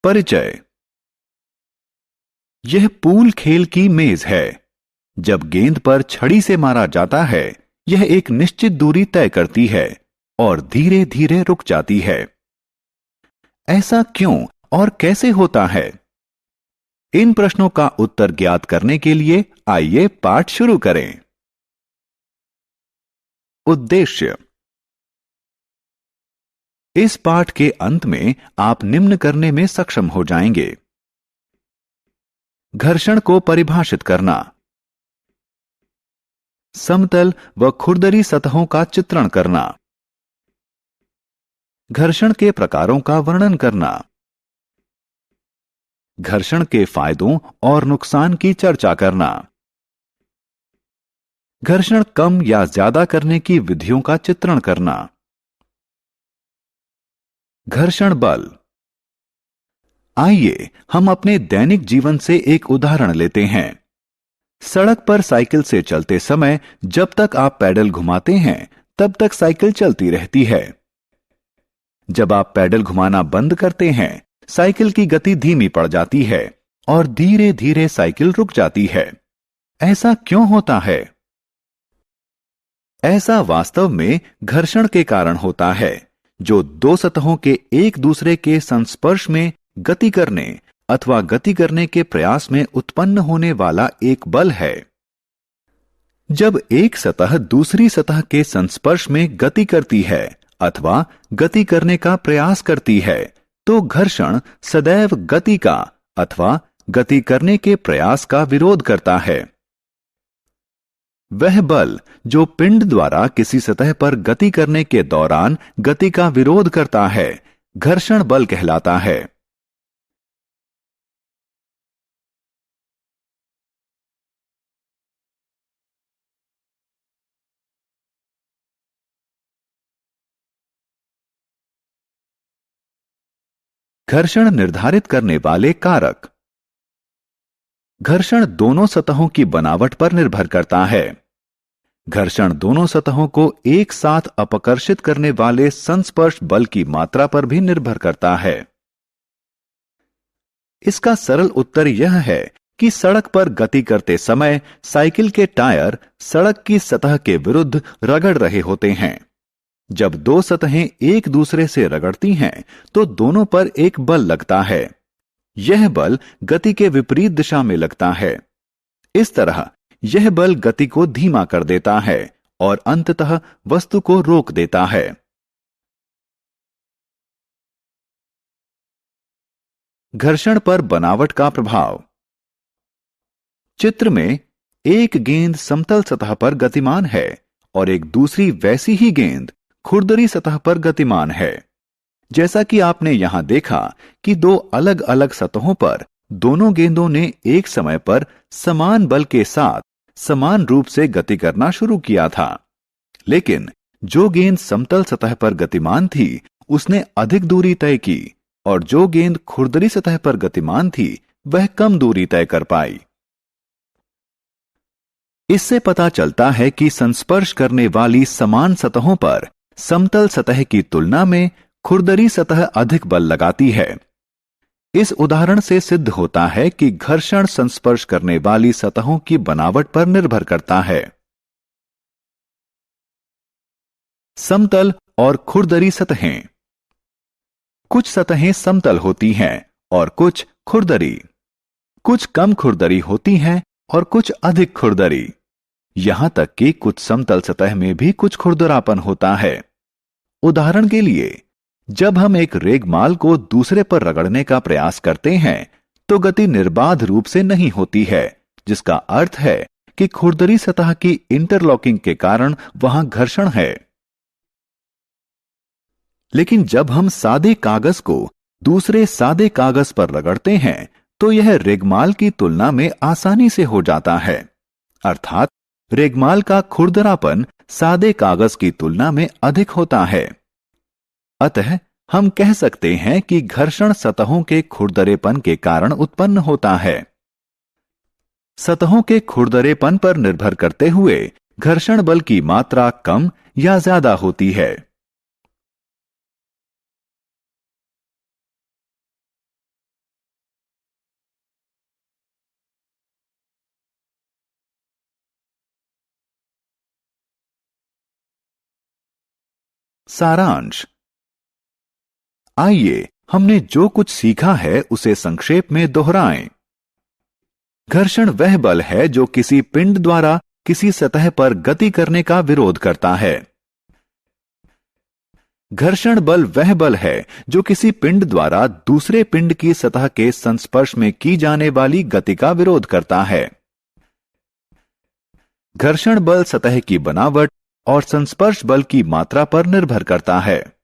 परिचय। यह पूल खेल की मेज है। जब गेंद पर छड़ी से मारा जाता है, यह एक निश्चित दूरी तय करती है और धीरे धीरे रुक जाती है। ऐसा क्यों और कैसे होता है? इन प्रश्नों का उत्तर ज्ञात करने के लिए आइए पाठ शुरू करें। उद्देश्य। इस पाठ के अंत में आप निम्न करने में सक्षम हो जाएंगे। घर्षण को परिभाषित करना, समतल व खुरदरी सतहों का चित्रण करना, घर्षण के प्रकारों का वर्णन करना, घर्षण के फायदों और नुकसान की चर्चा करना, घर्षण कम या ज्यादा करने की विधियों का चित्रण करना। घर्षण बल। आइए हम अपने दैनिक जीवन से एक उदाहरण लेते हैं। सड़क पर साइकिल से चलते समय जब तक आप पैडल घुमाते हैं तब तक साइकिल चलती रहती है। जब आप पैडल घुमाना बंद करते हैं, साइकिल की गति धीमी पड़ जाती है और धीरे धीरे साइकिल रुक जाती है। ऐसा क्यों होता है? ऐसा वास्तव में घर्षण के कारण होता है, जो दो सतहों के एक दूसरे के संस्पर्श में गति करने अथवा गति करने के प्रयास में उत्पन्न होने वाला एक बल है। जब एक सतह दूसरी सतह के संस्पर्श में गति करती है अथवा गति करने का प्रयास करती है, तो घर्षण सदैव गति का अथवा गति करने के प्रयास का विरोध करता है। वह बल जो पिंड द्वारा किसी सतह पर गति करने के दौरान गति का विरोध करता है, घर्षण बल कहलाता है। घर्षण निर्धारित करने वाले कारक। घर्षण दोनों सतहों की बनावट पर निर्भर करता है। घर्षण दोनों सतहों को एक साथ अपकर्षित करने वाले संस्पर्श बल की मात्रा पर भी निर्भर करता है। इसका सरल उत्तर यह है कि सड़क पर गति करते समय साइकिल के टायर सड़क की सतह के विरुद्ध रगड़ रहे होते हैं। जब दो सतहें एक दूसरे से रगड़ती हैं, तो दोनों पर एक बल लगता है। यह बल गति के विपरीत दिशा में लगता है। इस तरह यह बल गति को धीमा कर देता है और अंततः वस्तु को रोक देता है। घर्षण पर बनावट का प्रभाव। चित्र में एक गेंद समतल सतह पर गतिमान है और एक दूसरी वैसी ही गेंद खुरदरी सतह पर गतिमान है। जैसा कि आपने यहां देखा कि दो अलग अलग सतहों पर दोनों गेंदों ने एक समय पर समान बल के साथ समान रूप से गति करना शुरू किया था, लेकिन जो गेंद समतल सतह पर गतिमान थी उसने अधिक दूरी तय की और जो गेंद खुरदरी सतह पर गतिमान थी वह कम दूरी तय कर पाई। इससे पता चलता है कि संस्पर्श करने वाली समान सतहों पर समतल सतह की तुलना में खुरदरी सतह अधिक बल लगाती है। इस उदाहरण से सिद्ध होता है कि घर्षण संस्पर्श करने वाली सतहों की बनावट पर निर्भर करता है। समतल और खुरदरी सतहें। कुछ सतहें समतल होती हैं और कुछ खुरदरी। कुछ कम खुरदरी होती हैं और कुछ अधिक खुरदरी। यहां तक कि कुछ समतल सतह में भी कुछ खुरदरापन होता है। उदाहरण के लिए, जब हम एक रेगमाल को दूसरे पर रगड़ने का प्रयास करते हैं तो गति निर्बाध रूप से नहीं होती है, जिसका अर्थ है कि खुरदरी सतह की इंटरलॉकिंग के कारण वहां घर्षण है। लेकिन जब हम सादे कागज को दूसरे सादे कागज पर रगड़ते हैं तो यह रेगमाल की तुलना में आसानी से हो जाता है। अर्थात रेगमाल का खुरदरापन सादे कागज की तुलना में अधिक होता है। अतः हम कह सकते हैं कि घर्षण सतहों के खुरदरेपन के कारण उत्पन्न होता है। सतहों के खुरदरेपन पर निर्भर करते हुए घर्षण बल की मात्रा कम या ज्यादा होती है। सारांश। आइए हमने जो कुछ सीखा है उसे संक्षेप में दोहराएं। घर्षण वह बल है जो किसी पिंड द्वारा किसी सतह पर गति करने का विरोध करता है। घर्षण बल वह बल है जो किसी पिंड द्वारा दूसरे पिंड की सतह के संस्पर्श में की जाने वाली गति का विरोध करता है। घर्षण बल सतह की बनावट और संस्पर्श बल की मात्रा पर निर्भर करता है।